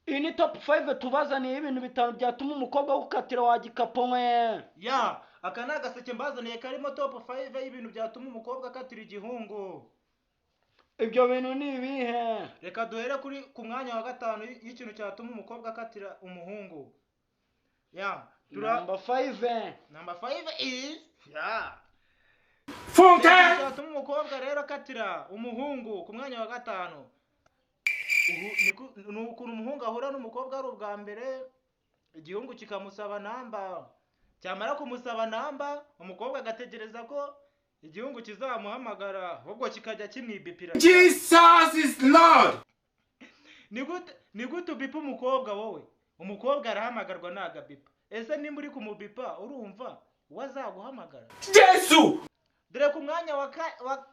Iyi ni top 5 tubazaniye ibintu bitanu byatuma umukobwa gukatira wagikapo mwe. Ya, aka ni agaseke mbazaniye karimo top 5 y'ibintu byatuma umukobwa akatira igihungu. Ibyo bintu ni ibihe? Reka duhere ku mwanya wa gatanu y'ikintu cyatuma umukobwa akatira umuhungu. Ya, Number 5. Number 5 is Funke! cyatuma umukobwa rero akatira umuhungu ku mwanya wa gatanu. Ni ukuntu umuhungu ahura n'umukobwa ari ubwa mbere, igihungu kikamusaba namba, cyamara kumusaba namba umukobwa agategereza ko igihungu kizamuhamagara, ahubwo kikajya kimwibipira. Jesus is Lord! Ni gute ubipa umukobwa wowe? Umukobwa arahamagarwa nagabipa. Ese nimba uri kumubipa urumva wazaguhamagara? Jesu! Dore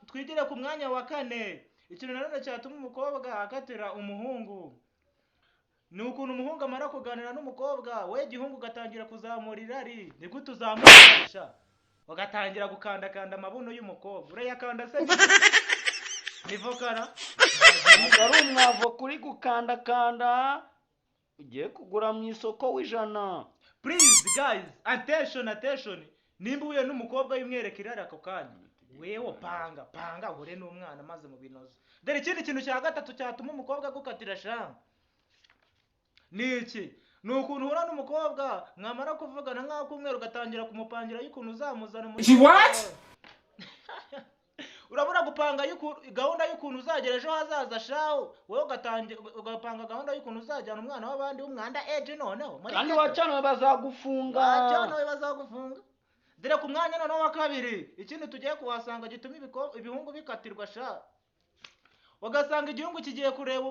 twigire ku mwanya wa kane. Ikintu nanone cyatuma umukobwa akatira umuhungu ni ukuntu umuhungu amara kuganira n'umukobwa, we igihungu gatangira kuzamura irari. Ni gute uzamurisha ugatangira gukandakanda amabuno y'umukobwa? Urayakanda se nivokara Ari umwavo kuri gukandakanda ugiye kugura mu isoko w'ijana. Please guys, attention. Nimba uhuye n'umukobwa wimwereka irari ako kanya, wewe panga hure n'umwana maze mu binoze. Dore ikindi kintu cya gatatu cyatuma umukobwa agukatira sha ni iki? Ni ukuntu uhura n'umukobwa mwamara kuvugana nk'ako umweru ugatangira kumupangira y'ukuntu uzamuzana muri What? urabura gupanga gahunda y'ukuntu uzagera ejo hazaza shawo, wowe ugapanga gahunda y'ukuntu uzajyana umwana w'abandi w'umwanda age noneho Kandi wacyanwe bazagufunga. Dore ku mwanya noneho wa kabiri ikindi tugiye kuhasanga gituma ibihungu bikatirwa sha, ugasanga igihungu kigiye kureba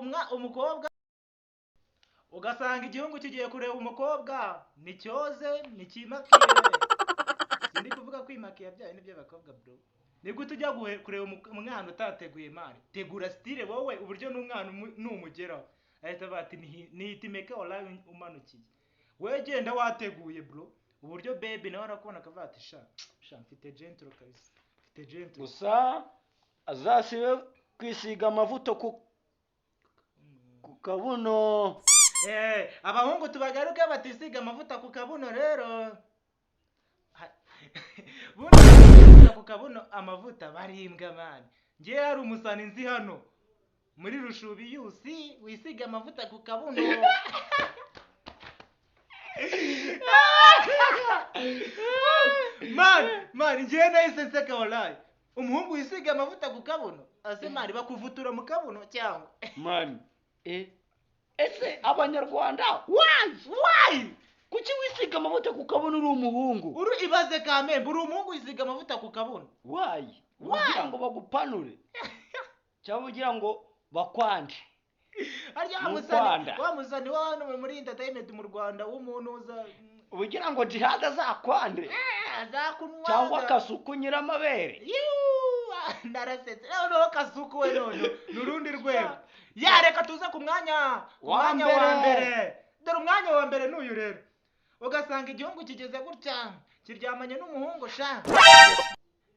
umukobwa, ni cyoze ni kimakiye. Sindi kuvuga kwimakiya byaye nibyo bakobwa bro. Ni gute ujya kureba umwana utateguye mari? Tegura style wowe uburyo n'umwana numugeraho ahita bati nihitimeke online umanukiye. We genda wateguye bro, uburyo baby nawe arakubona akavuga ati sha mfite gentle kabisa, mfite gentle. Gusa azasibe kwisiga amavuta ku kabuno. Abahungu tubagaruke batisiga amavuta ku kabuno rero. Buno ku kabuno amavuta barimbwa mani. Ngiye hari umusani nzi hano muri Rushubi yusi wisiga amavuta ku kabuno. Man, ngiye nahise nseka wallahi. Umuhungu wisiga amavuta ku kabuno, ase mari bakuvutura mu kabuno cyangwa Man, ese abanyarwanda why? Kuki wisiga amavuta ku kabuno uri umuhungu? Ibaze kamembe uri umuhungu wisiga amavuta ku kabuno. Why? Ugira ngo bagupanure cyangwa ugira ngo bakwande? Wa musani wa hano muri entertainment mu Rwanda w'umuntu uza ugira ngo jihad azakwande azakunwa cyangwa akasuku nyiramabere. Ndarasetse no kasuku we none nurundi rwego. Ya reka tuze ku mwanya wa mbere. Dore umwanya wa mbere n'uyu rero, ugasanga igihungu kigeze gutya kiryamanye n'umuhungu sha,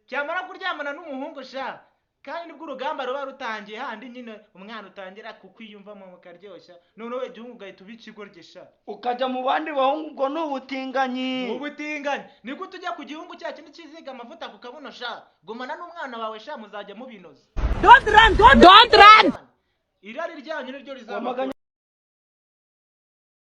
cyamara kuryamana n'umuhungu sha, kandi nibwo urugamba ruba rutangiye, handi nyine umwana utangira kukwiyumvamo mukaryoshya, none we igihungu gahita ubikigorgesha ukajya mu bandi bahungu ngo n'ubutinganyi. Ni gute ujya ku gihungu cya kindi kiziga amavuta ku kabuno sha, gumana n'umwana wawe sha muzajya mubinoza. Don't run! Irari ryanyu niryo rizaba